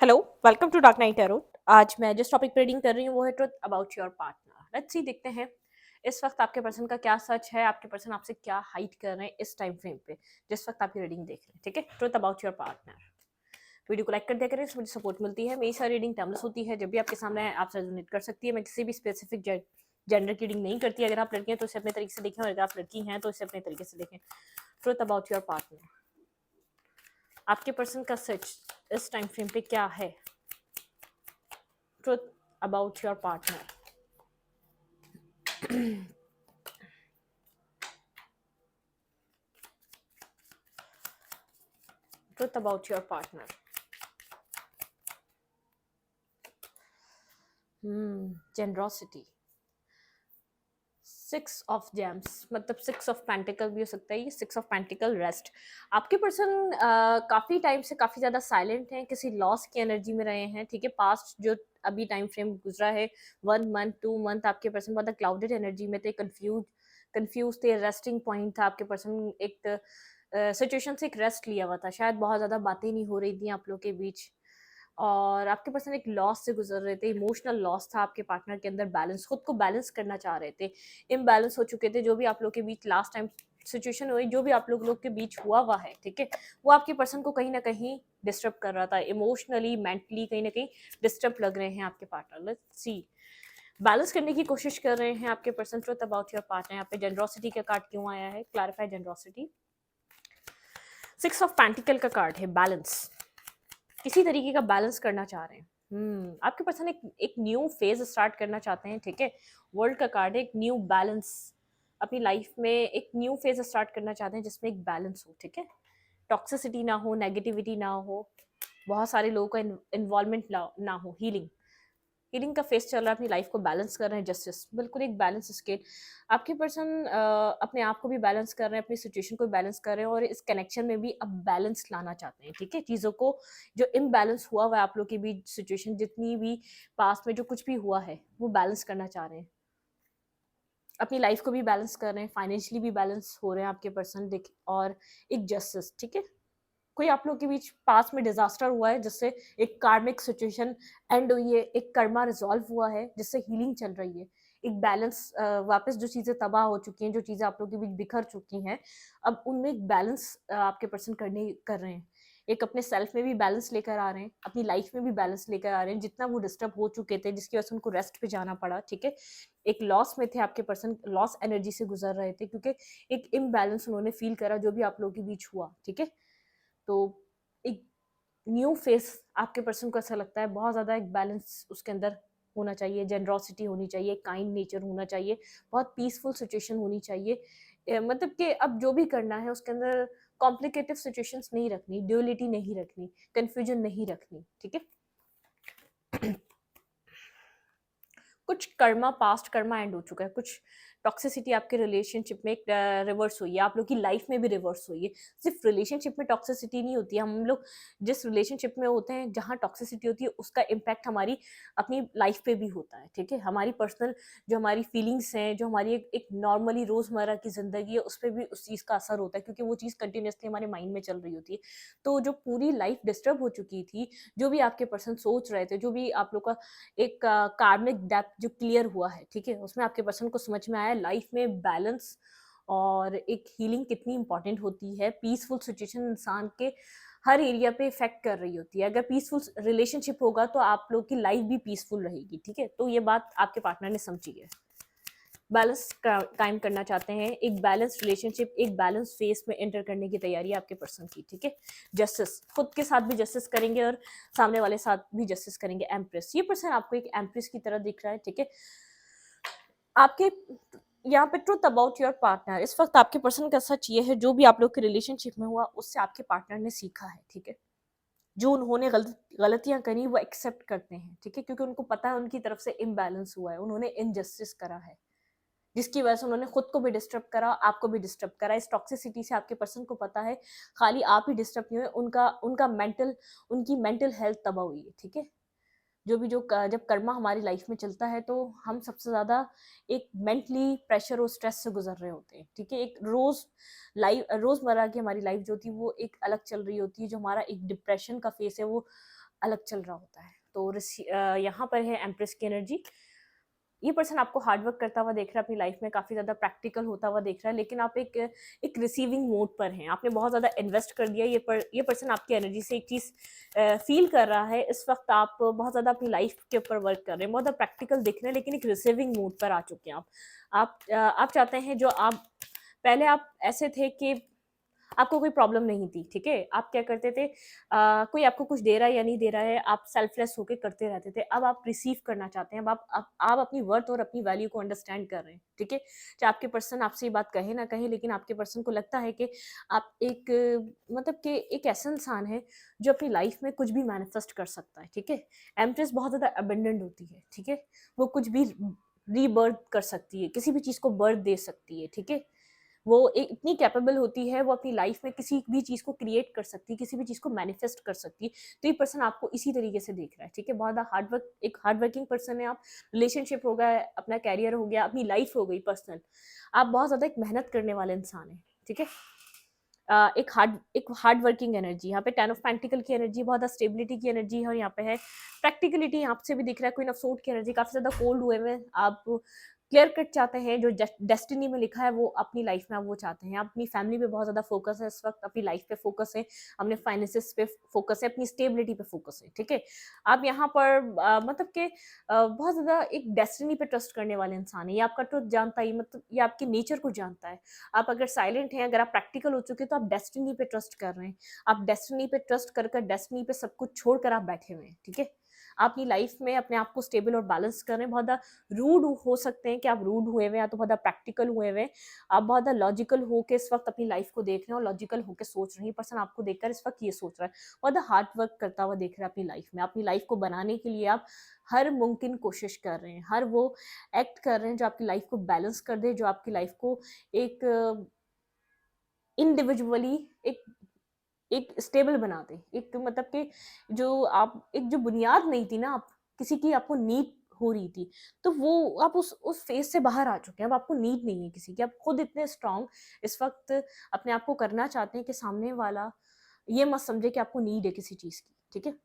Hello, welcome to dark night tarot. आज मैं जिस टॉपिक पे रीडिंग कर रही हूँ वो है truth about your partner. Let's see, देखते हैं इस वक्त आपके पर्सन का क्या सच है, आपके पर्सन आपसे क्या हाइड कर रहे हैं इस टाइम फ्रेम पे जिस वक्त आपकी रीडिंग देख रहे हैं। ठीक है, truth about your partner. Video को लाइक कर दिया करें, इससे मुझे सपोर्ट मिलती है। मेरी सारी रीडिंग टाइमलेस होती है, जब भी आपके सामने है आपसे रेजोनेट कर सकती है। मैं किसी भी स्पेसिफिक जेंडर की रीडिंग नहीं करती। अगर आप लड़की हैं तो इसे अपने तरीके से देखें, और अगर आप लड़की हैं तो इसे अपने तरीके से देखें। ट्रुथ अबाउट योर पार्टनर, आपके पर्सन का सच इस टाइम फ्रेम पे क्या है। Truth about your partner. Truth about your partner. Generosity. 6 of Gems, मतलब 6 of Pentacle भी हो सकता है। ये 6 of Pentacle रेस्ट। आपके पर्सन काफी टाइम से काफी ज्यादा साइलेंट हैं, किसी लॉस की एनर्जी में रहे हैं। ठीक है, पास्ट जो अभी टाइम फ्रेम गुजरा है 1 मंथ 2 मंथ, आपके पर्सन बहुत क्लाउडेड एनर्जी में थे, कंफ्यूज थे। रेस्टिंग पॉइंट था आपके पर्सन, एक सिचुएशन से एक रेस्ट लिया हुआ था। शायद बहुत ज्यादा बातें नहीं हो रही थी आप लोग के बीच, और आपके पर्सन एक लॉस से गुजर रहे थे। इमोशनल लॉस था आपके पार्टनर के अंदर। बैलेंस, खुद को बैलेंस करना चाह रहे थे। इम्बैलेंस हो चुके थे। जो भी आप लोग के बीच लास्ट टाइम सिचुएशन हुई, जो भी आप लोग के बीच हुआ है, ठीक है, वो आपके पर्सन को कहीं ना कहीं डिस्टर्ब कर रहा था। इमोशनली, मेंटली कहीं ना कहीं डिस्टर्ब लग रहे हैं आपके पार्टनर। लेट्स सी, बैलेंस करने की कोशिश कर रहे हैं आपके person. Truth about your partner. यहाँ पे जनरॉसिटी का कार्ड क्यों आया है, क्लैरिफाई जनरॉसिटी। 6 of Pentacle का कार्ड है बैलेंस। किसी तरीके का बैलेंस करना चाह रहे हैं। आपके पर्सन एक न्यू फेज स्टार्ट करना चाहते हैं। ठीक है, वर्ल्ड का कार्ड है, एक न्यू बैलेंस अपनी लाइफ में, एक न्यू फेज स्टार्ट करना चाहते हैं जिसमें एक बैलेंस हो। ठीक है, टॉक्सिसिटी ना हो, नेगेटिविटी ना हो, बहुत सारे लोगों का इन्वॉल्वमेंट ना हो। हीलिंग का फेस चल रहा है, अपनी लाइफ को बैलेंस कर रहे हैं। जस्टिस, बिल्कुल एक बैलेंस स्केल। आपके पर्सन अपने आप को भी बैलेंस कर रहे हैं, अपनी सिचुएशन को बैलेंस कर रहे हैं, और इस कनेक्शन में भी अब बैलेंस लाना चाहते हैं। ठीक है, चीज़ों को जो इम्बैलेंस हुआ है आप लोग के बीच, सिचुएशन जितनी भी पास्ट में जो कुछ भी हुआ है वो बैलेंस करना चाह रहे हैं। अपनी लाइफ को भी बैलेंस कर रहे हैं, फाइनेंशियली भी बैलेंस हो रहे हैं आपके पर्सन। देख, और एक जस्टिस। ठीक है, कोई आप लोग के बीच पास में डिजास्टर हुआ है जिससे एक कार्मिक सिचुएशन एंड हुई है, एक कर्मा रिजॉल्व हुआ है जिससे हीलिंग चल रही है। एक बैलेंस, वापस जो चीजें तबाह हो चुकी हैं, जो चीजें आप लोग के बीच बिखर चुकी हैं, अब उनमें एक बैलेंस आपके पर्सन कर रहे हैं। एक अपने सेल्फ में भी बैलेंस लेकर आ रहे हैं, अपनी लाइफ में भी बैलेंस लेकर आ रहे हैं। जितना वो डिस्टर्ब हो चुके थे, जिसकी वजह से उनको रेस्ट पे जाना पड़ा। ठीक है, एक लॉस में थे आपके पर्सन, लॉस एनर्जी से गुजर रहे थे, क्योंकि एक इम्बैलेंस उन्होंने फील करा जो भी आप लोगों के बीच हुआ। ठीक है, तो एक न्यू फेस आपके पर्सन को ऐसा लगता है, बहुत ज़्यादा एक बैलेंस उसके अंदर होना चाहिए, जेनरॉसिटी होनी चाहिए, काइंड नेचर होना चाहिए, बहुत पीसफुल सिचुएशन होनी चाहिए। मतलब कि अब जो भी करना है उसके अंदर कॉम्प्लिकेटिव सिचुएशंस नहीं रखनी, ड्यूअलिटी नहीं रखनी, कन्फ्यूजन नहीं रखनी। ठीक है, कुछ कर्मा, पास्ट कर्मा एंड हो चुका है। कुछ टॉक्सिसिटी आपके रिलेशनशिप में रिवर्स हुई है, आप लोग की लाइफ में भी रिवर्स हुई है। सिर्फ रिलेशनशिप में टॉक्सिसिटी नहीं होती है, हम लोग जिस रिलेशनशिप में होते हैं जहाँ टॉक्सिसिटी होती है उसका इम्पैक्ट हमारी अपनी लाइफ पे भी होता है। ठीक है, हमारी पर्सनल जो हमारी फीलिंग्स हैं, जो हमारी एक नॉर्मली रोज़मर्रा की ज़िंदगी है, उस पर भी उस चीज़ का असर होता है, क्योंकि वो चीज़ कंटिन्यूसली हमारे माइंड में चल रही होती है। तो जो पूरी लाइफ डिस्टर्ब हो चुकी थी, जो भी आपके पर्सन सोच रहे थे, जो भी आप लोग का एक कार्मिक डेप्थ जो क्लियर हुआ है, ठीक है, उसमें आपके पर्सन को समझ में आया लाइफ में बैलेंस और एक हीलिंग कितनी इंपॉर्टेंट होती है। पीसफुल सिचुएशन इंसान के हर एरिया पे इफेक्ट कर रही होती है। अगर पीसफुल रिलेशनशिप होगा तो आप लोग की लाइफ भी पीसफुल रहेगी। ठीक है, तो ये बात आपके पार्टनर ने समझी है। बैलेंस कायम करना चाहते हैं, एक बैलेंस रिलेशनशिप, एक बैलेंस फेस में एंटर करने की तैयारी आपके पर्सन की। ठीक है, जस्टिस, खुद के साथ भी जस्टिस करेंगे और सामने वाले साथ भी जस्टिस करेंगे। एम्प्रेस, ये पर्सन आपको एक एम्प्रेस की तरह दिख रहा है। ठीक है, आपके यहाँ पे ट्रुथ अबाउट योर पार्टनर, इस वक्त आपके पर्सन का सच ये है, जो भी आप लोग के रिलेशनशिप में हुआ उससे आपके पार्टनर ने सीखा है। ठीक है, जो उन्होंने गलतियां करी वो एक्सेप्ट करते हैं। ठीक है, क्योंकि उनको पता है उनकी तरफ से इम्बैलेंस हुआ है, उन्होंने इनजस्टिस करा है, जिसकी वजह से उन्होंने खुद को भी डिस्टर्ब करा, आपको भी डिस्टर्ब करा। इस टॉक्सिसिटी से आपके पर्सन को पता है खाली आप ही डिस्टर्ब नहीं हुए, उनकी मेंटल हेल्थ तबाह हुई है। ठीक है, जब कर्मा हमारी लाइफ में चलता है तो हम सबसे ज्यादा एक मेंटली प्रेशर और स्ट्रेस से गुजर रहे होते हैं। ठीक है, एक रोजमर्रा की हमारी लाइफ जो थी वो एक अलग चल रही होती है। जो हमारा एक डिप्रेशन का फेस है वो अलग चल रहा होता है। तो यहाँ पर है एम्प्रेस की एनर्जी। ये पर्सन आपको हार्ड वर्क करता हुआ देख रहा है, अपनी लाइफ में काफ़ी ज़्यादा प्रैक्टिकल होता हुआ देख रहा है, लेकिन आप एक रिसीविंग मोड पर हैं। आपने बहुत ज़्यादा इन्वेस्ट कर दिया। ये पर्सन आपकी एनर्जी से एक चीज़ फील कर रहा है। इस वक्त आप बहुत ज़्यादा अपनी लाइफ के ऊपर वर्क कर रहे हैं, बहुत ज़्यादा प्रैक्टिकल दिख रहे हैं, लेकिन एक रिसीविंग मोड पर आ चुके हैं आप चाहते हैं जो आप पहले आप ऐसे थे कि आपको कोई प्रॉब्लम नहीं थी, ठीक है? आप क्या करते थे, कोई आपको कुछ दे रहा है या नहीं दे रहा है, आप सेल्फलेस होके करते रहते थे। अब आप रिसीव करना चाहते हैं, अब आप अपनी वर्थ और अपनी वैल्यू को अंडरस्टैंड कर रहे हैं, ठीक है? चाहे आपके पर्सन आपसे ये बात कहे ना कहे, लेकिन आपके पर्सन को लगता है कि आप मतलब कि एक ऐसा इंसान है जो अपनी लाइफ में कुछ भी मैनिफेस्ट कर सकता है, ठीक है? एम्प्रेस बहुत ज़्यादा अबंडेंट होती है, ठीक है? वो कुछ भी रीबर्थ कर सकती है, किसी भी चीज़ को बर्थ दे सकती है, ठीक है? वो इतनी कैपेबल होती है, वो अपनी लाइफ में किसी भी चीज़ को क्रिएट कर सकती है, किसी भी चीज़ को मैनिफेस्ट कर सकती है। तो ये पर्सन आपको इसी तरीके से देख रहा है, ठीक है? बहुत ज़्यादा एक हार्ड वर्किंग पर्सन है आप। रिलेशनशिप हो गया, अपना कैरियर हो गया, अपनी लाइफ हो गई पर्सनल। आप बहुत ज़्यादा एक मेहनत करने वाले इंसान हैं, ठीक है? एक हार्ड वर्किंग एनर्जी, यहाँ पे 10 ऑफ पेंटिकल की एनर्जी, बहुत ज़्यादा स्टेबिलिटी की एनर्जी है, और यहाँ पे है प्रैक्टिकलिटी। यहाँ से भी दिख रहा है क्वीन ऑफ सोर्ड की एनर्जी, काफ़ी ज़्यादा कोल्ड हुए हुए हैं आप। क्लियर कट चाहते हैं, जो डेस्टिनी में लिखा है वो अपनी लाइफ में आप वो चाहते हैं। आप अपनी फैमिली पे बहुत ज़्यादा फोकस है इस वक्त, अपनी लाइफ पे फोकस है, अपने फाइनेंसिस पे फोकस है, अपनी स्टेबिलिटी पे फोकस है, ठीक है? आप यहाँ पर मतलब कि बहुत ज़्यादा एक डेस्टिनी पे ट्रस्ट करने वाले इंसान है। ये आपका ट्रुथ जानता है, मतलब ये आपके नेचर को जानता है। आप अगर साइलेंट हैं, अगर आप प्रैक्टिकल हो चुके हैं, तो आप डेस्टिनी पे ट्रस्ट कर रहे हैं। आप डेस्टिनी पे ट्रस्ट कर डेस्टिनी पे सब कुछ छोड़कर आप बैठे हुए हैं, ठीक है? आप अपनी लाइफ में अपने आप को स्टेबल और बैलेंस कर रहे हैं। बहुत ज़्यादा रूड हो सकते हैं कि आप रूड हुए हुए हैं, या तो बहुत ज़्यादा प्रैक्टिकल हुए हुए हैं। आप बहुत ज़्यादा लॉजिकल होके इस वक्त अपनी लाइफ को देख रहे हैं और लॉजिकल होके सोच रहे हैं। पर्सन आपको देखकर इस वक्त ये सोच रहा है, बहुत ज़्यादा हार्ड वर्क करता हुआ देख रहा है अपनी लाइफ में। अपनी लाइफ को बनाने के लिए आप हर मुमकिन कोशिश कर रहे हैं, हर वो एक्ट कर रहे हैं जो आपकी लाइफ को बैलेंस कर दे, जो आपकी लाइफ को एक इंडिविजुअली एक एक स्टेबल बना दे। एक मतलब कि जो आप एक जो बुनियाद नहीं थी ना, आप किसी की आपको नीड हो रही थी, तो वो आप उस फेज से बाहर आ चुके हैं। अब आपको नीड नहीं है किसी की, आप खुद इतने स्ट्रांग इस वक्त अपने आप को करना चाहते हैं कि सामने वाला ये मत समझे कि आपको नीड है किसी चीज़ की, ठीक है?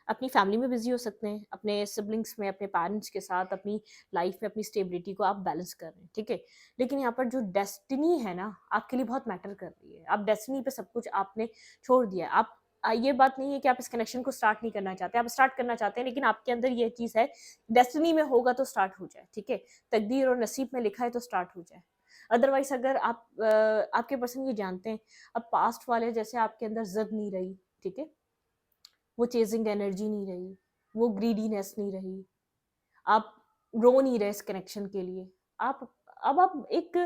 अपनी फैमिली में बिजी हो सकते हैं, अपने सिबलिंग्स में, अपने पेरेंट्स के साथ, अपनी लाइफ में अपनी स्टेबिलिटी को आप बैलेंस कर रहे हैं, ठीक है? लेकिन यहाँ पर जो डेस्टिनी है ना, आपके लिए बहुत मैटर कर रही है। आप डेस्टिनी पे सब कुछ आपने छोड़ दिया है। ये बात नहीं है कि आप इस कनेक्शन को स्टार्ट नहीं करना चाहते, आप स्टार्ट करना चाहते हैं, लेकिन आपके अंदर ये चीज़ है, डेस्टिनी में होगा तो स्टार्ट हो जाए, ठीक है? तकदीर और नसीब में लिखा है तो स्टार्ट हो जाए। अदरवाइज अगर आपके पर्सन ये जानते हैं, अब पास्ट वाले जैसे आपके अंदर ज़िद नहीं रही, ठीक है? वो चेजिंग एनर्जी नहीं रही, वो ग्रीडीनेस नहीं रही, आप रो नहीं रहे इस कनेक्शन के लिए। आप अब आप एक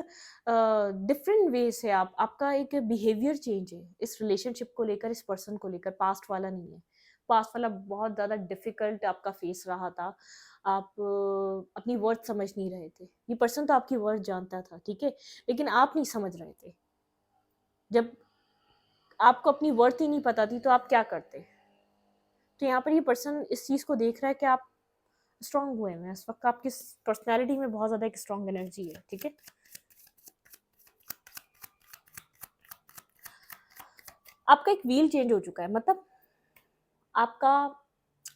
डिफरेंट वे से आपका एक बिहेवियर चेंज है इस रिलेशनशिप को लेकर, इस पर्सन को लेकर। पास्ट वाला नहीं है। पास्ट वाला बहुत ज़्यादा डिफिकल्ट आपका फेस रहा था। आप अपनी वर्थ समझ नहीं रहे थे। ये पर्सन तो आपकी वर्थ जानता था, ठीक है, लेकिन आप नहीं समझ रहे थे। जब आपको अपनी वर्थ ही नहीं पता थी तो आप क्या करते? तो यहाँ पर ये पर्सन इस चीज़ को देख रहा है कि आप स्ट्रांग हुए हैं इस वक्त, आपकी पर्सनैलिटी में बहुत ज़्यादा एक स्ट्रांग एनर्जी है, ठीक है? आपका एक व्हील चेंज हो चुका है, मतलब आपका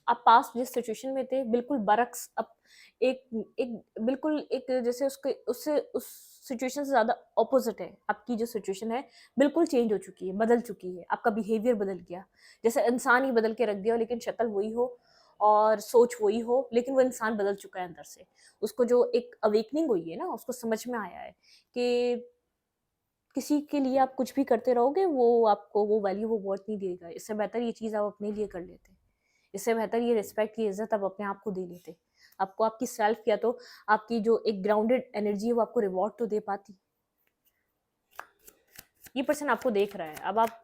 आप पास्ट जिस सिचुएशन में थे, बिल्कुल बरक्स अब एक एक बिल्कुल एक जैसे उसके उससे उस सिचुएशन से ज़्यादा ऑपोजिट है। आपकी जो सिचुएशन है बिल्कुल चेंज हो चुकी है, बदल चुकी है। आपका बिहेवियर बदल गया, जैसे इंसान ही बदल के रख दिया हो, लेकिन शक्ल वही हो और सोच वही हो, लेकिन वो इंसान बदल चुका है अंदर से। उसको जो एक अवेकनिंग हुई है ना, उसको समझ में आया है कि किसी के लिए आप कुछ भी करते रहोगे, वो आपको वो वैल्यू, वो वर्थ नहीं देगा। इससे बेहतर ये चीज़ आप अपने लिए कर लेते। इससे बेहतर ये रिस्पेक्ट, ये इज़्ज़त आप अपने आप को दे लेते। आपको आपकी सेल्फ, या तो आपकी जो एक ग्राउंडेड एनर्जी है, वो आपको रिवॉर्ड तो दे पाती। ये पर्सन आपको देख रहा है, अब आप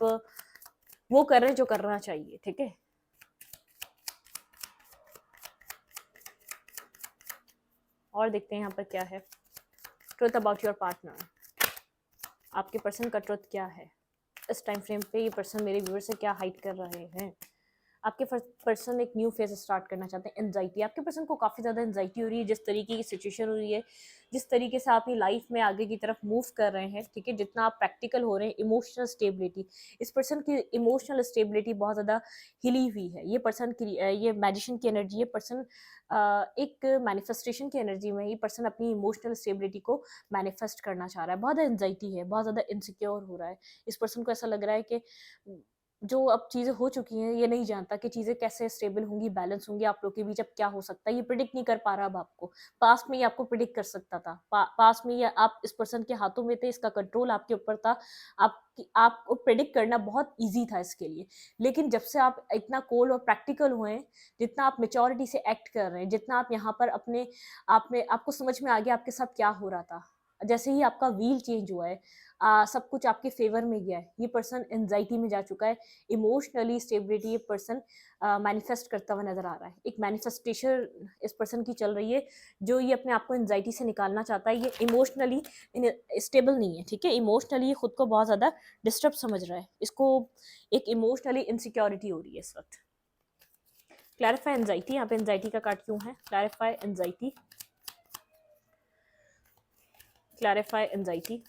वो कर रहे हैं जो करना चाहिए, ठीक है? और देखते हैं यहाँ पर क्या है। Truth about your partner. आपके पर्सन का ट्रुथ क्या है इस टाइम फ्रेम पे? ये पर्सन मेरे व्यूअर से क्या हाइड कर रहे हैं? आपके पर्सन एक न्यू फेज स्टार्ट करना चाहते हैं। एंजाइटी, आपके पर्सन को काफ़ी ज़्यादा एंजाइटी हो रही है जिस तरीके की सिचुएशन हो रही है, जिस तरीके से आप अपनी लाइफ में आगे की तरफ मूव कर रहे हैं, ठीक है, जितना आप प्रैक्टिकल हो रहे हैं। इमोशनल स्टेबिलिटी, इस पर्सन की इमोशनल स्टेबिलिटी बहुत ज़्यादा हिली हुई है। ये पर्सन की ये मैजिशियन की एनर्जी, ये पर्सन एक मैनिफेस्टेशन की एनर्जी में, ये पर्सन अपनी इमोशनल स्टेबिलिटी को मैनिफेस्ट करना चाह रहा है। बहुत एंजाइटी है, बहुत ज़्यादा इनसिक्योर हो रहा है। इस पर्सन को ऐसा लग रहा है कि जो अब चीज़ें हो चुकी हैं, ये नहीं जानता कि चीज़ें कैसे स्टेबल होंगी, बैलेंस होंगी, आप लोग के बीच अब क्या हो सकता है, ये प्रिडिक्ट नहीं कर पा रहा अब आपको। पास्ट में ये आपको प्रिडिक्ट कर सकता था, पास्ट में ये आप इस पर्सन के हाथों में थे, इसका कंट्रोल आपके ऊपर था, आपको प्रिडिक्ट करना बहुत ईजी था इसके लिए। लेकिन जब से आप इतना कोल्ड और प्रैक्टिकल हुए हैं, जितना आप मेच्योरिटी से एक्ट कर रहे हैं, जितना आप यहाँ पर अपने आप में, आपको समझ में आ गया आपके साथ क्या हो रहा था, जैसे ही आपका व्हील चेंज हुआ है, सब कुछ आपके फेवर में गया है, ये पर्सन एंजाइटी में जा चुका है। इमोशनली स्टेबिलिटी ये पर्सन मैनिफेस्ट करता हुआ नजर आ रहा है। एक मैनिफेस्टेशन इस पर्सन की चल रही है, जो ये अपने आप को एंजाइटी से निकालना चाहता है। ये इमोशनली स्टेबल नहीं है, ठीक है, इमोशनली ये खुद को बहुत ज़्यादा डिस्टर्ब समझ रहा है, इसको एक इमोशनली इनसिक्योरिटी हो रही है इस वक्त। क्लैरिफाई एंजाइटी, यहाँ पे एंजाइटी का कार्ड क्यों है? Clarify anxiety, clarify anxiety.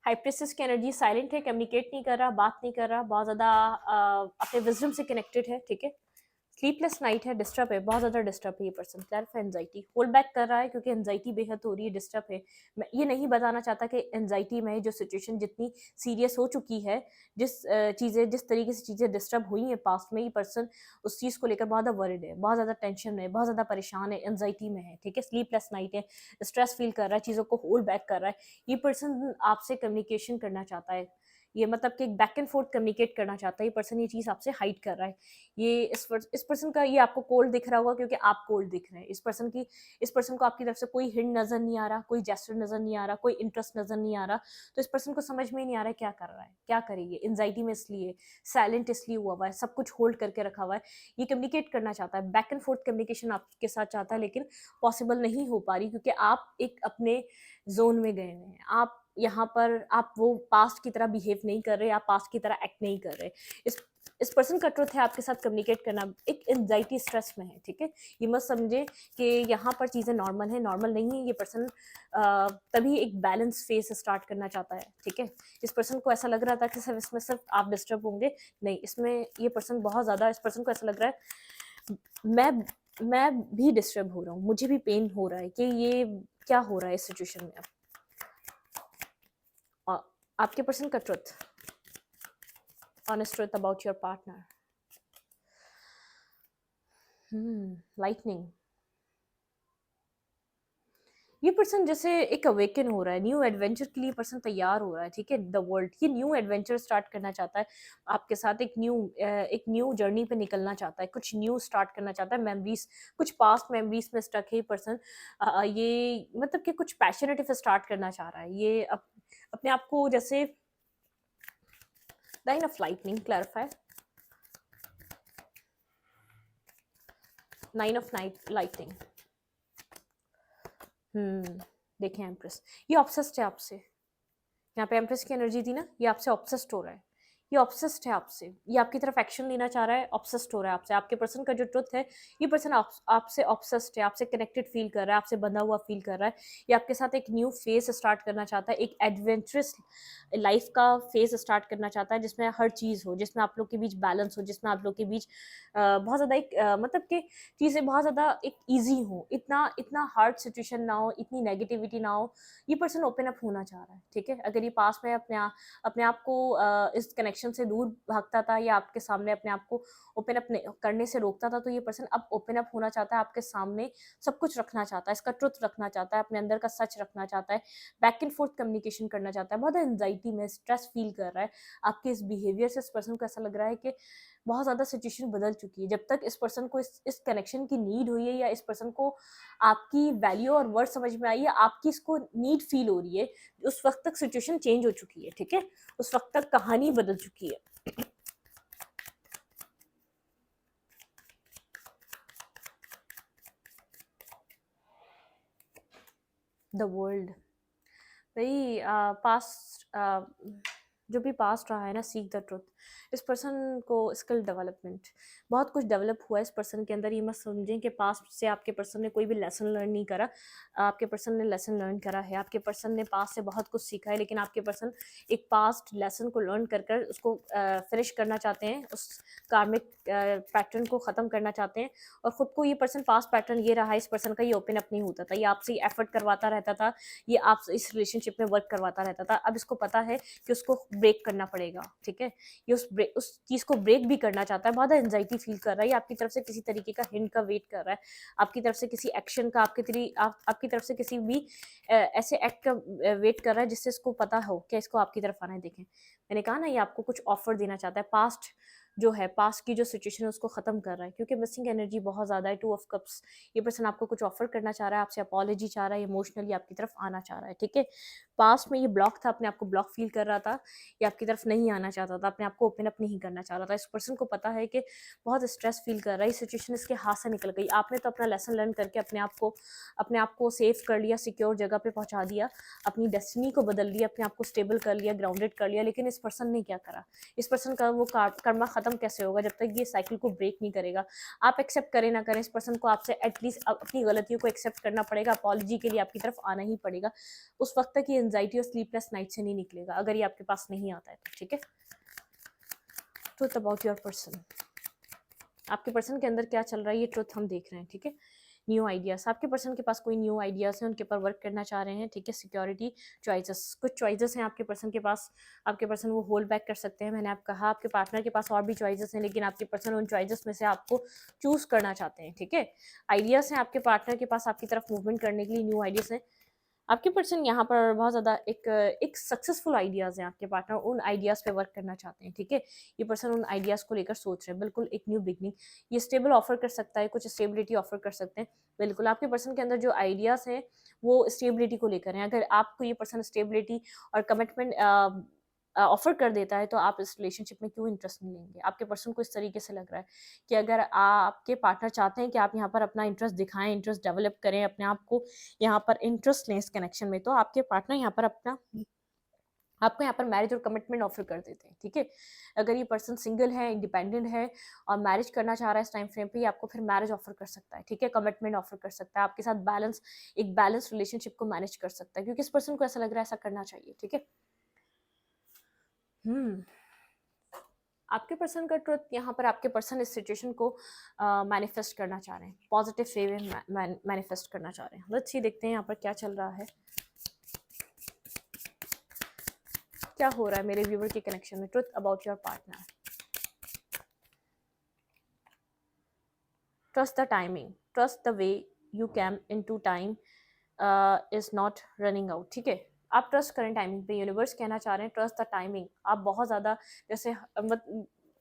High princess की एनर्जी साइलेंट है, कम्युनिकेट नहीं कर रहा, बात नहीं कर रहा, बहुत ज़्यादा अपने विजडम से कनेक्टेड है, ठीक है। स्लीपलेस नाइट है, डिस्टर्ब है, बहुत ज़्यादा डिस्टर्ब है ये person. Clarify anxiety, hold back कर रहा है क्योंकि एंजाइटी बेहद हो रही है, डिस्टर्ब है। मैं ये नहीं बताना चाहता कि एंजाइटी में जो सिचुएशन जितनी सीरियस हो चुकी है, जिस तरीके से चीज़ें डिस्टर्ब हुई हैं पास्ट में, ये पर्सन उस चीज़ को लेकर बहुत ज़्यादा वरिड है, बहुत ज़्यादा टेंशन में है, बहुत ज़्यादा परेशान है, एंजाइटी में है, ठीक है। स्लीपलेस नाइट है, स्ट्रेस फील कर रहा है, चीज़ों को होल्ड बैक कर रहा है। ये पर्सन आपसे कम्युनिकेशन करना चाहता है, ये मतलब कि बैक एंड फोर्थ कम्युनिकेट करना चाहता है। ये पर्सन ये चीज़ आपसे हाइड कर रहा है। ये इस पर्सन का, ये आपको कोल्ड दिख रहा होगा क्योंकि आप कोल्ड दिख रहे हैं। इस पर्सन को आपकी तरफ से कोई हिंट नजर नहीं आ रहा, कोई जेस्चर नजर नहीं आ रहा, कोई इंटरेस्ट नजर नहीं आ रहा। तो इस पर्सन को समझ में ही नहीं आ रहा है क्या कर रहा है, क्या करेंगे। एंजाइटी में इसलिए, साइलेंट इसलिए हुआ है, सब कुछ होल्ड करके रखा हुआ है। ये कम्युनिकेट करना चाहता है, बैक एंड फोर्थ कम्युनिकेशन आपके साथ चाहता है, लेकिन पॉसिबल नहीं हो पा रही क्योंकि आप एक अपने जोन में गए हुए हैं। आप यहाँ पर, आप वो पास्ट की तरह बिहेव नहीं कर रहे, आप पास्ट की तरह एक्ट नहीं कर रहे। इस पर्सन का ट्रुथ है आपके साथ कम्युनिकेट करना एक एंजाइटी स्ट्रेस में है, ठीक है। ये मत समझे कि यहाँ पर चीज़ें नॉर्मल है, नॉर्मल नहीं है। ये पर्सन तभी एक बैलेंस फेस स्टार्ट करना चाहता है, ठीक है। इस पर्सन को ऐसा लग रहा था कि सिर्फ इसमें सिर्फ आप डिस्टर्ब होंगे, नहीं, इसमें ये पर्सन बहुत ज़्यादा, इस पर्सन को ऐसा लग रहा है मैं मैं भी डिस्टर्ब हो रहा हूँ, मुझे भी पेन हो रहा है कि ये क्या हो रहा है इस सिचुएशन में। अब आपके पर्सन का truth, honest truth about your partner. Lightning, ये पर्सन जैसे एक अवेकन हो रहा है, न्यू एडवेंचर के लिए पर्सन तैयार हो रहा है, ठीक है। द वर्ल्ड, ये न्यू एडवेंचर स्टार्ट करना चाहता है आपके साथ, एक न्यू जर्नी पे निकलना चाहता है, कुछ न्यू स्टार्ट करना चाहता है। मेमोरीज, कुछ पास्ट मेमोरीज में स्टक है पर्सन। ये मतलब कि कुछ पैशनेट स्टार्ट करना चाह रहा है। ये अपने आप को जैसे nine of lightning, clarify, nine of lightning. देखें एम्प्रेस, ये ऑब्सेस्ड है आपसे। यहाँ पे एम्प्रेस की एनर्जी थी ना, ये आपसे ऑब्सेस्ड हो रहा है, ये ऑब्सेस्ड है आपसे, ये आपकी तरफ एक्शन लेना चाह रहा है, ऑब्सेस्ड हो रहा है आपसे। आपके पर्सन का जो ट्रुथ है, ये पर्सन आपसे ऑब्सेस्ड है, आपसे कनेक्टेड फील कर रहा है, आपसे बंधा हुआ फील कर रहा है। ये आपके साथ एक न्यू फेज स्टार्ट करना चाहता है, एक एडवेंचरस लाइफ का फेज स्टार्ट करना चाहता है, जिसमें हर चीज़ हो, जिसमें आप लोग के बीच बैलेंस हो, जिसमें आप लोग के बीच बहुत ज़्यादा एक मतलब कि चीज़ें बहुत ज़्यादा एक ईजी हो, इतना इतना हार्ड सिचुएशन ना हो, इतनी नेगेटिविटी ना हो। ये पर्सन ओपन अप होना चाह रहा है, ठीक है। अगर ये पास में अपने आप को इस कनेक्शन से दूर भागता था या आपके सामने अपने आप को ओपन अप करने से रोकता था, तो ये पर्सन अब ओपन अप होना चाहता है, आपके सामने सब कुछ रखना चाहता है, इसका ट्रुथ रखना चाहता है, अपने अंदर का सच रखना चाहता है, बैक एंड फोर्थ कम्युनिकेशन करना चाहता है। बहुत एंजाइटी में, स्ट्रेस फील कर रहा है आपके इस बिहेवियर से। इस पर्सन को ऐसा लग रहा है कि बहुत ज़्यादा सिचुएशन बदल चुकी है। जब तक इस पर्सन को इस कनेक्शन की नीड हुई है, या इस पर्सन को आपकी वैल्यू और वर्थ समझ में आई है, आपकी इसको नीड फील हो रही है, उस वक्त तक सिचुएशन चेंज हो चुकी है, ठीक है। उस वक्त तक कहानी बदल चुकी है। द वर्ल्ड, वही पास्ट जो भी पास्ट रहा है ना, सीक द ट्रुथ। इस पर्सन को स्किल डेवलपमेंट, बहुत कुछ डेवलप हुआ है इस पर्सन के अंदर। ये मत समझें कि पास्ट से आपके पर्सन ने कोई भी लेसन लर्न नहीं करा। आपके पर्सन ने लेसन लर्न करा है, आपके पर्सन ने पास्ट से बहुत कुछ सीखा है, लेकिन आपके पर्सन एक पास्ट लेसन को लर्न कर कर उसको फिनिश करना चाहते हैं, उस कार्मिक पैटर्न को ख़त्म करना चाहते हैं। और ख़ुद को ये पर्सन पास्ट पैटर्न ये रहा है, इस पर्सन का ये ओपन अप नहीं होता था, ये आपसे एफर्ट करवाता रहता था, ये आप इस रिलेशनशिप में वर्क करवाता रहता था। अब इसको पता है कि उसको ब्रेक करना पड़ेगा, ठीक है। ये उस चीज़ को ब्रेक भी करना चाहता है, बहुत एंजाइटी फील कर रहा है, ये आपकी तरफ से किसी तरीके का हिंट का वेट कर रहा है, आपकी तरफ से किसी एक्शन का, आपकी तरफ से किसी भी ऐसे एक्ट का वेट कर रहा है जिससे इसको पता हो कि इसको आपकी तरफ आना है। देखें, मैंने कहा ना, ये आपको कुछ ऑफर देना चाहता है, पास्ट जो है, पास्ट की जो सिचुएशन है उसको ख़त्म कर रहा है, क्योंकि मिसिंग एनर्जी बहुत ज़्यादा है। 2 ऑफ कप्स, ये पर्सन आपको कुछ ऑफर करना चाह रहा है, आपसे अपॉलॉजी चाह रहा है, इमोशनली आपकी तरफ आना चाह रहा है, ठीक है। पास्ट में ये ब्लॉक था, अपने आप को ब्लॉक फील कर रहा था, ये आपकी तरफ नहीं आना चाहता था, अपने आप को ओपन अप नहीं करना चाह रहा था। इस पर्सन को पता है कि बहुत स्ट्रेस फील कर रहा है, ये सिचुएशन इसके हाथ से निकल गई। आपने तो अपना लेसन लर्न करके अपने आप को सेफ कर लिया, सिक्योर जगह पे पहुंचा दिया, अपनी डेस्टिनी को बदल लिया, अपने आप को स्टेबल कर लिया, ग्राउंडेड कर लिया, लेकिन इस पर्सन ने क्या करा? इस पर्सन का वो कर्मा खत्म कैसे होगा जब तक ये साइकिल को ब्रेक नहीं करेगा? आप एक्सेप्ट करें ना करें, इस पर्सन को आपसे एटलीस्ट अपनी गलतियों को एक्सेप्ट करना पड़ेगा, अपॉलॉजी के लिए आपकी तरफ आना ही पड़ेगा। उस वक्त तक ये एंजाइटी और स्लीपलेस नाइट से नहीं निकलेगा, अगर ये आपके पास नहीं आता है तो, ठीक है। ट्रुथ अबाउट योर पर्सन, आपके पर्सन के अंदर क्या चल रहा है, ये ट्रुथ हम देख रहे हैं, ठीक है। न्यू आइडियाज़, आपके पर्सन के पास कोई न्यू आइडियाज़ हैं, उनके ऊपर वर्क करना चाह रहे हैं, ठीक है। सिक्योरिटी, चॉइसेस, कुछ चॉइसेस हैं आपके पर्सन के पास, आपके पर्सन वो होल्ड बैक कर सकते हैं। मैंने आप कहा आपके पार्टनर के पास और भी चॉइसेस हैं, लेकिन आपके पर्सन उन चॉइसेस में से आपको चूज़ करना चाहते हैं, ठीक है। आइडियाज़ हैं आपके पार्टनर के पास आपकी तरफ मूवमेंट करने के लिए, न्यू आइडियाज़ हैं। आपके पर्सन यहाँ पर बहुत ज़्यादा एक सक्सेसफुल आइडियाज़ हैं, आपके पार्टनर उन आइडियाज़ पे वर्क करना चाहते हैं, ठीक है। ये पर्सन उन आइडियाज़ को लेकर सोच रहे हैं, बिल्कुल एक न्यू बिगनिंग। ये स्टेबल ऑफर कर सकता है, कुछ स्टेबिलिटी ऑफर कर सकते हैं, बिल्कुल। आपके पर्सन के अंदर जो आइडियाज़ हैं वो स्टेबिलिटी को लेकर हैं। अगर आपको ये पर्सन स्टेबिलिटी और कमिटमेंट ऑफर कर देता है तो आप इस रिलेशनशिप में क्यों इंटरेस्ट नहीं लेंगे? आपके पर्सन को इस तरीके से लग रहा है कि अगर आपके पार्टनर चाहते हैं कि आप यहाँ पर अपना इंटरेस्ट दिखाएं, इंटरेस्ट डेवलप करें, अपने आप को यहाँ पर इंटरेस्ट लें इस कनेक्शन में, तो आपके पार्टनर यहाँ पर आपको यहाँ पर मैरिज और कमिटमेंट ऑफर कर देते हैं, ठीक है। अगर ये पर्सन सिंगल है, इंडिपेंडेंट है और मैरिज करना चाह रहा है इस टाइम फ्रेम पे, आपको फिर मैरिज ऑफर कर सकता है, ठीक है। कमिटमेंट ऑफर कर सकता है, आपके साथ एक बैलेंस रिलेशनशिप को मैनेज कर सकता है, क्योंकि इस पर्सन को ऐसा लग रहा है ऐसा करना चाहिए, ठीक है। आपके पर्सन का ट्रुथ, यहाँ पर आपके पर्सन इस सिचुएशन को मैनिफेस्ट करना चाह रहे हैं, पॉजिटिव वे में मैनिफेस्ट करना चाह रहे हैं। लेट्स सी, देखते हैं यहाँ पर क्या चल रहा है, क्या हो रहा है मेरे व्यूवर के कनेक्शन में। Truth about your partner, trust the timing, trust the way you came in to time is not running out, ठीक है। आप ट्रस्ट करें टाइमिंग पे, यूनिवर्स कहना चाह रहे हैं ट्रस्ट द टाइमिंग। आप बहुत ज़्यादा जैसे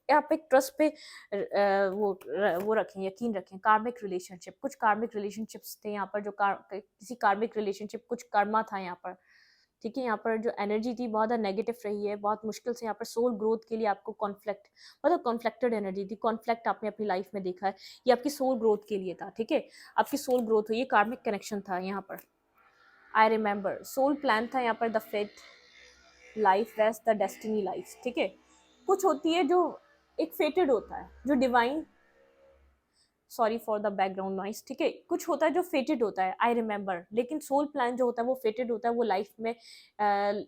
आप एक ट्रस्ट पे वो रखें, यकीन रखें। कार्मिक रिलेशनशिप, कुछ कार्मिक रिलेशनशिप्स थे यहाँ पर, जो किसी कार्मिक रिलेशनशिप, कुछ कर्मा था यहाँ पर, ठीक है। यहाँ पर जो एनर्जी थी बहुत ज़्यादा नेगेटिव रही है, बहुत मुश्किल से यहाँ पर सोल ग्रोथ के लिए आपको कॉन्फ्लिक्ट, मतलब कॉन्फ्लिक्टेड एनर्जी थी, कॉन्फ्लिक्ट आपने अपनी लाइफ में देखा है, ये आपकी सोल ग्रोथ के लिए था, ठीक है। आपकी सोल ग्रोथ हुई, ये कार्मिक कनेक्शन था यहाँ पर। आई रिमेंबर, सोल प्लान था यहाँ पर, the fate life west the destiny life, ठीक है। कुछ होती है जो एक फेटेड होता है, जो divine, sorry for the background noise, ठीक है। कुछ होता है जो फेटेड होता है, आई रिमेंबर, लेकिन सोल प्लान जो होता है वो फेटेड होता है, वो लाइफ में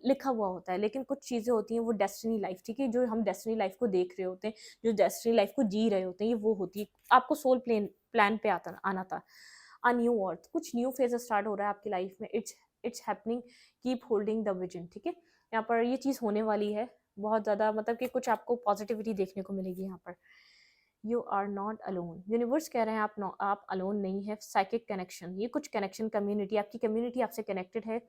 लिखा हुआ होता है। लेकिन कुछ चीज़ें होती हैं वो डेस्टिनी लाइफ, ठीक है, जो हम डेस्टिनी लाइफ को देख रहे होते हैं, जो डेस्टिनी लाइफ को जी रहे होते हैं, ये वो होती है। आपको सोल प्लान पे आना था। अ न्यू अर्थ, कुछ न्यू फेज स्टार्ट हो रहा है आपकी लाइफ में, it's happening, keep holding the vision, ठीक है। यहाँ पर ये चीज़ होने वाली है बहुत ज़्यादा, मतलब कि कुछ आपको पॉजिटिविटी देखने को मिलेगी यहाँ पर। You are not alone, universe कह रहे हैं आप अलोन नहीं है। साइकिक कनेक्शन, ये कुछ कनेक्शन, कम्युनिटी, आपकी कम्युनिटी आपसे कनेक्टेड है।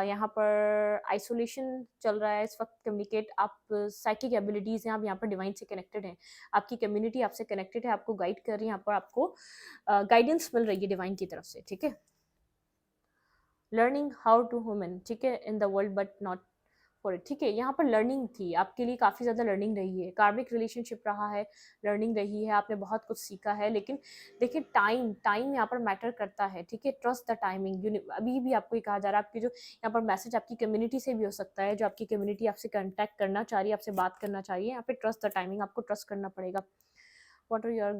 यहाँ पर आइसोलेशन चल रहा है इस वक्त, कम्युनिकेट, आप साइकिक एबिलिटीज़ हैं, आप यहाँ पर डिवाइन से कनेक्टेड हैं, आपकी कम्युनिटी आपसे कनेक्टेड है, आपको गाइड कर रही है, यहाँ पर आपको गाइडेंस मिल रही है डिवाइन की तरफ से, ठीक है। लर्निंग हाउ टू ह्यूमन, ठीक है, in the world but not for it, ठीक है। यहाँ पर लर्निंग थी, आपके लिए काफ़ी ज़्यादा लर्निंग रही है, कार्मिक रिलेशनशिप रहा है, लर्निंग रही है, आपने बहुत कुछ सीखा है। लेकिन देखिए टाइम टाइम यहाँ पर मैटर करता है, ठीक है। Trust the timing. अभी भी आपको ये कहा जा रहा है, आपकी जो यहाँ पर मैसेज आपकी कम्युनिटी से भी हो सकता है, जो आपकी कम्युनिटी आपसे कॉन्टैक्ट करना चाह रही है, आपसे बात करना चाहिए, यहाँ पे ट्रस्ट द टाइमिंग, आपको ट्रस्ट करना पड़ेगा। वाट आर योर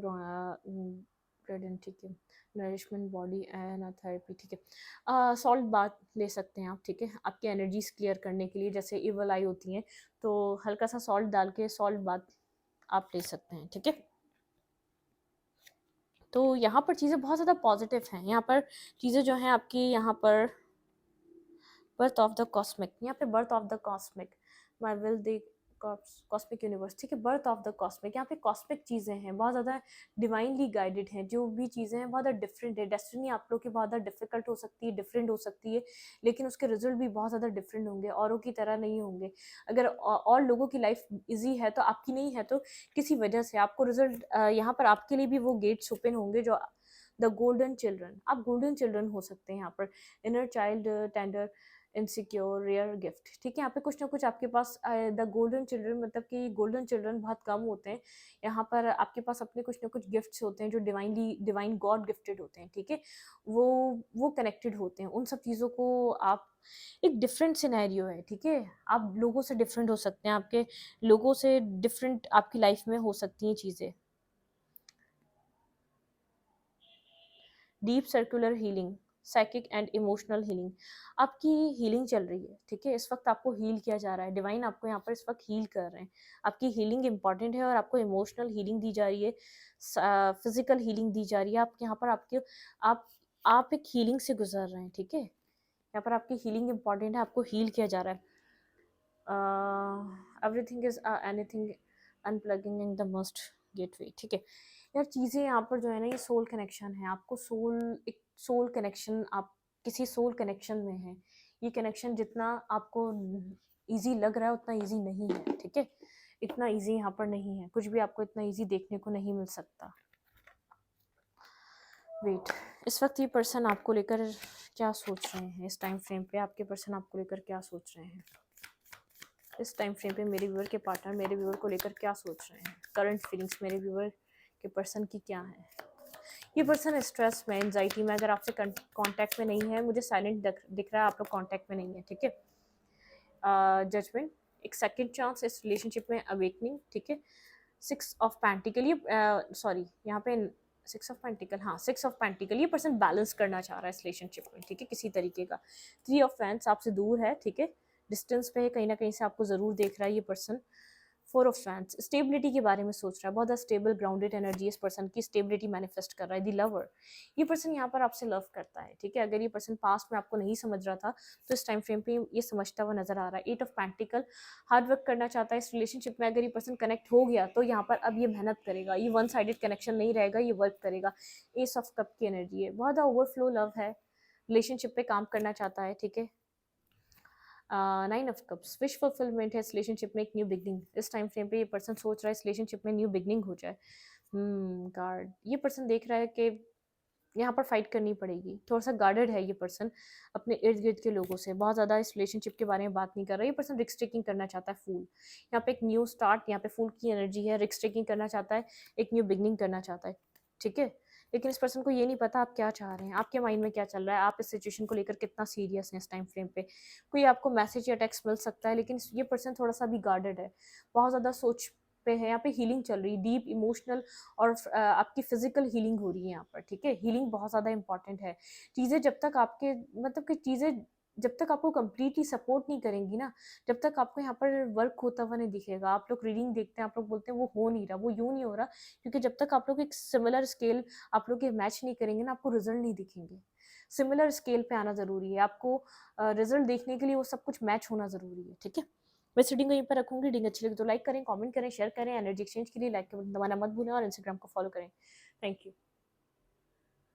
ग्रेडियंट, ठीक है। नरिशमेंट बॉडी एंड थेरेपी, ठीक है। सॉल्ट बात ले सकते हैं आप, ठीक है, आपकी एनर्जीज क्लियर करने के लिए। जैसे इवल आई होती हैं तो हल्का सा सॉल्ट डाल के सॉल्ट बात आप ले सकते हैं, ठीक है। तो यहाँ पर चीज़ें बहुत ज़्यादा पॉजिटिव हैं। यहाँ पर चीज़ें जो हैं आपकी, यहाँ पर बर्थ ऑफ द कॉस्मिक, यहाँ पे birth of the cosmic, my will the cosmic universe, ठीक है। बर्थ ऑफ द कॉस्मिक, यहाँ पे कॉस्मिक चीज़ें हैं, बहुत ज़्यादा डिवाइनली गाइडेड हैं। जो भी चीज़ें हैं बहुत ज़्यादा डिफरेंट है। डेस्टिनी आप लोग की बहुत ज़्यादा डिफिकल्ट हो सकती है, डिफरेंट हो सकती है, लेकिन उसके रिजल्ट भी बहुत ज़्यादा डिफरेंट होंगे, औरों की तरह नहीं होंगे। अगर और लोगों की लाइफ ईजी है तो आपकी नहीं है, तो किसी वजह से आपको रिजल्ट, यहाँ पर आपके लिए भी वो गेट्स ओपन होंगे जो द गोल्डन चिल्ड्रन, आप गोल्डन चिल्ड्रन हो सकते हैं यहाँ पर। Inner child, tender, insecure, rare gift, ठीक है। यहाँ पे कुछ ना कुछ आपके पास द गोल्डन चिल्ड्रन, मतलब कि गोल्डन चिल्ड्रन बहुत कम होते हैं। यहाँ पर आपके पास अपने कुछ ना कुछ गिफ्ट्स होते हैं जो डिवाइन गॉड गिफ्टेड होते हैं, ठीक है। वो कनेक्टेड होते हैं उन सब चीज़ों को। आप एक डिफरेंट सिनेरियो है, ठीक है। आप लोगों से डिफरेंट हो सकते हैं, आपके लोगों से डिफरेंट आपकी लाइफ में हो सकती हैं चीज़ें। Deep circular healing, psychic and emotional healing, आपकी हीलिंग चल रही है, ठीक है। इस वक्त आपको हील किया जा रहा है, डिवाइन आपको यहाँ पर इस वक्त हील कर रहे हैं। आपकी हीलिंग इंपॉर्टेंट है और आपको इमोशनल हीलिंग दी जा रही है, फिजिकल हीलिंग दी जा रही है। आप यहाँ पर आप एक हीलिंग से गुजर रहे हैं, ठीक है। यहाँ पर आपकी हीलिंग इंपॉर्टेंट है, आपको हील किया जा रहा है। Everything is anything अनप्लगिंग in the must gateway, ठीक है। यार चीज़ें यहाँ पर जो है ना, ये सोल कनेक्शन है। आपको एक सोल कनेक्शन, आप किसी सोल कनेक्शन में हैं। ये कनेक्शन जितना आपको इजी लग रहा है उतना इजी नहीं है, ठीक है। इतना इजी यहाँ पर नहीं है, कुछ भी आपको इतना इजी देखने को नहीं मिल सकता। वेट, इस वक्त ये पर्सन आपको लेकर क्या सोच रहे हैं? इस टाइम फ्रेम पे आपके पर्सन आपको लेकर क्या सोच रहे हैं? इस टाइम फ्रेम पे मेरे व्यूअर के पार्टनर मेरे व्यूअर को लेकर क्या सोच रहे हैं? करंट फीलिंग्स मेरे व्यूअर के पर्सन की क्या है? ये पर्सन स्ट्रेस में, एंजाइटी में, अगर आपसे कांटेक्ट में नहीं है, मुझे साइलेंट दिख रहा है, आप लोग कांटेक्ट में नहीं है, ठीक है। जजमेंट, एक सेकंड चांस इस रिलेशनशिप में, अवेकनिंग, ठीक है। सिक्स ऑफ पेंटिकल, ये सॉरी यहाँ पे सिक्स ऑफ पेंटिकल, हाँ 6 ऑफ पेंटिकल, ये पर्सन बैलेंस करना चाह रहा है इस रिलेशनशिप में, ठीक है, किसी तरीके का। 3 ऑफ फैंस, आपसे दूर है, ठीक है, डिस्टेंस पे है, कहीं ना कहीं से आपको ज़रूर देख रहा है ये पर्सन। 4 ऑफ फैंस, स्टेबिलिटी के बारे में सोच रहा है, बहुत ज़्यादा स्टेबल ग्राउंडेड एनर्जी इस पर्सन की, स्टेबिलिटी मैनिफेस्ट कर रहा है। द लवर, ये पर्सन यहाँ पर आपसे लव करता है, ठीक है। अगर ये पर्सन पास्ट में आपको नहीं समझ रहा था तो इस टाइम फ्रेम पे ये समझता हुआ नजर आ रहा है। 8 ऑफ पेंटिकल, हार्ड वर्क करना चाहता है इस रिलेशनशिप में। अगर ये पर्सन कनेक्ट हो गया तो यहाँ पर अब ये मेहनत करेगा, ये वन साइडेड कनेक्शन नहीं रहेगा, ये वर्क करेगा। एस ऑफ कप की एनर्जी है, बहुत ज़्यादा ओवरफ्लो लव है, रिलेशनशिप पे काम करना चाहता है, ठीक है। 9 ऑफ कप्स, विश फुलफिलमेंट है इस रिलेशनशिप में, एक न्यू बिगनिंग। इस टाइम फ्रेम पे ये पर्सन सोच रहा है इस रिलेशनशिप में न्यू बिगनिंग हो जाए। गार्ड, ये पर्सन देख रहा है कि यहाँ पर फाइट करनी पड़ेगी, थोड़ा सा गार्डेड है ये पर्सन अपने इर्द गिर्द के लोगों से, बहुत ज़्यादा इस रिलेशनशिप के बारे में बात नहीं कर रहा है। ये पर्सन रिस्क टेकिंग करना चाहता है, फूल, यहाँ पे एक न्यू स्टार्ट, यहाँ पे फूल की एनर्जी है, रिस्क टेकिंग करना चाहता है, एक न्यू बिगनिंग करना चाहता है, ठीक है। लेकिन इस पर्सन को ये नहीं पता आप क्या चाह रहे हैं, आपके माइंड में क्या चल रहा है, आप इस सिचुएशन को लेकर कितना सीरियस हैं इस टाइम फ्रेम पे। कोई आपको मैसेज या टेक्स्ट मिल सकता है, लेकिन ये पर्सन थोड़ा सा भी गार्डेड है, बहुत ज़्यादा सोच पे है। यहाँ पे हीलिंग चल रही है, डीप इमोशनल और आपकी फिजिकल हीलिंग हो रही है यहाँ पर, ठीक है। हीलिंग बहुत ज़्यादा इंपॉर्टेंट है। चीज़ें जब तक आपके, मतलब कि चीज़ें जब तक आपको कम्प्लीटली सपोर्ट नहीं करेंगी ना, जब तक आपको यहाँ पर वर्क होता हुआ नहीं दिखेगा। आप लोग रीडिंग देखते हैं, आप लोग बोलते हैं वो हो नहीं रहा, वो यूँ नहीं हो रहा, क्योंकि जब तक आप लोग एक सिमिलर स्केल आप लोग मैच नहीं करेंगे ना, आपको रिजल्ट नहीं दिखेंगे। सिमिलर स्केल पे आना ज़रूरी है, आपको रिजल्ट देखने के लिए वो सब कुछ मैच होना ज़रूरी है, ठीक है। मैं इस रीडिंग को यहीं पर रखूंगी। रीडिंग अच्छी लगी तो लाइक करें, कमेंट करें, शेयर करें। एनर्जी एक्सचेंज के लिए लाइक के बटन दबाना मत भूलें और इंस्टाग्राम को फॉलो करें। Thank you.